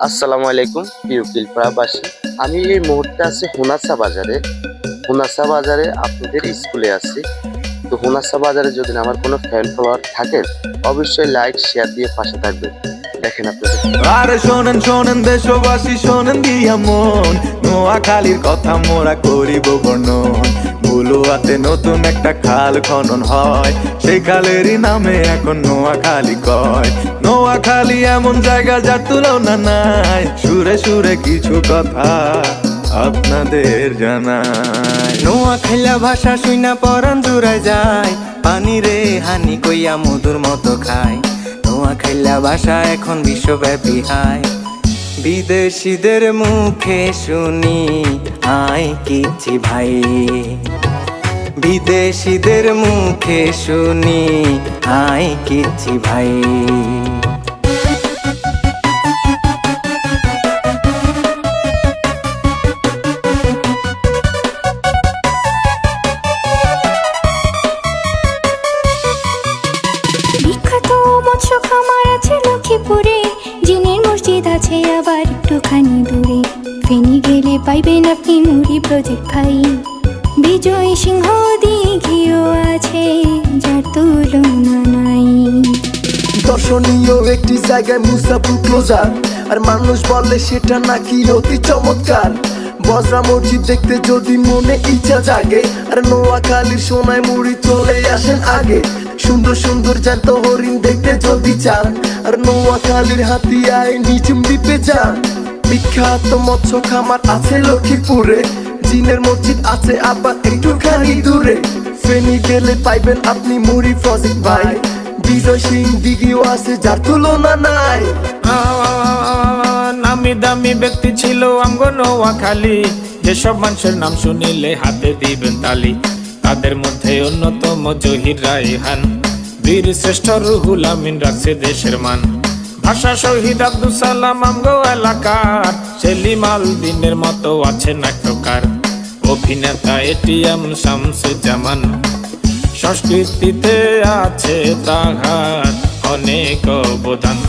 আসসালামু আলাইকুম প্রিয় কিলপাড়াবাসী। আমি এই মুহূর্তে আছি হুনাসা বাজারে। হুনাসা বাজারে আপনাদের স্কুলে আছি। তো হুনাসা বাজারে যদি আমার কোনো ফ্যান ফলোয়ার থাকেন, অবশ্যই লাইক শেয়ার দিয়ে পাশে থাকবেন। দেখেন আপনাদের। আরে শোনেন শোনেন দেশবাসী, শোনেন দিয়া মন, নোয়াখালীর কথা মোরা করিব বর্ণন। বুলুয়াতে নতুন একটা খাল খনন হয়, সেই খালেরই নামে এখন নোয়াখালী কয়। নোয়াখালী এমন জায়গা যার তুলনা নাই, সুরে সুরে কিছু কথা আপনাদের জানাই। নোয়াখাইলা ভাষা শুইনা পরান জুড়ায় যায়, পানি রে হানি কইয়া মধুর মতো খায়। নোয়াখাইলা ভাষা এখন বিশ্বব্যাপী হায়, বিদেশিদের মুখে শুনি আয় কিছি ভাই। বিদেশিদের মুখে শুনি আয় কিছি ভাই। বিখ্যাত মৎস্য খামার আছে লক্ষ্মীপুরে, জিনের মসজিদ আছে আবার একটুখানি দূরে। ফেনী গেলে পাইবেন আপনি মুড়ি প্রজেক্ট খাই, বিজয় সিংহ দিঘিও আছে যার তুলনা নাই। দর্শনীয় একটি জায়গায় মুসাফু ক্লোজার, আর মানুষ বলে সেটা নাকি অতি চমৎকার। বজরা মসজিদ দেখতে যদি মনে ইচ্ছা জাগে, আর নোয়াখালীর সোনায় মুড়ি চলে আসেন আগে। সুন্দর সুন্দর জ্যান্ত হরিণ দেখতে যদি চান, আর নোয়াখালীর হাতিয়ায় নিঝুম দ্বীপে যান। বিখ্যাত মৎস্য খামার আছে লক্ষ্মীপুরে, জিনের মসজিদ আছে আবার একটুখানি দূরে। ফেনী গেলে পাইবেন আপনি মুড়ি প্রজেক্ট ভাই, বিজয় সিং দিঘিও আছে যার তুলনা নাই। নামি দামি ব্যক্তি ছিল আমগো নোয়াখালী, যেসব মানুষের নাম শুনিলে হাতে দিবেন তালি। তাদের মধ্যে অন্যতম জহির রায়হান, বীর শ্রেষ্ঠ রুহুল আমিন রাখছে দেশের মান। ভাষা শহীদ আব্দুল সালাম আমগো এলাকার, সেলিম আল দিনের মতো আছে নাট্যকার। অভিনেতা এটিএম শামসুজ্জামান, সংস্কৃতিতে আছে তাহার অনেক অবদান।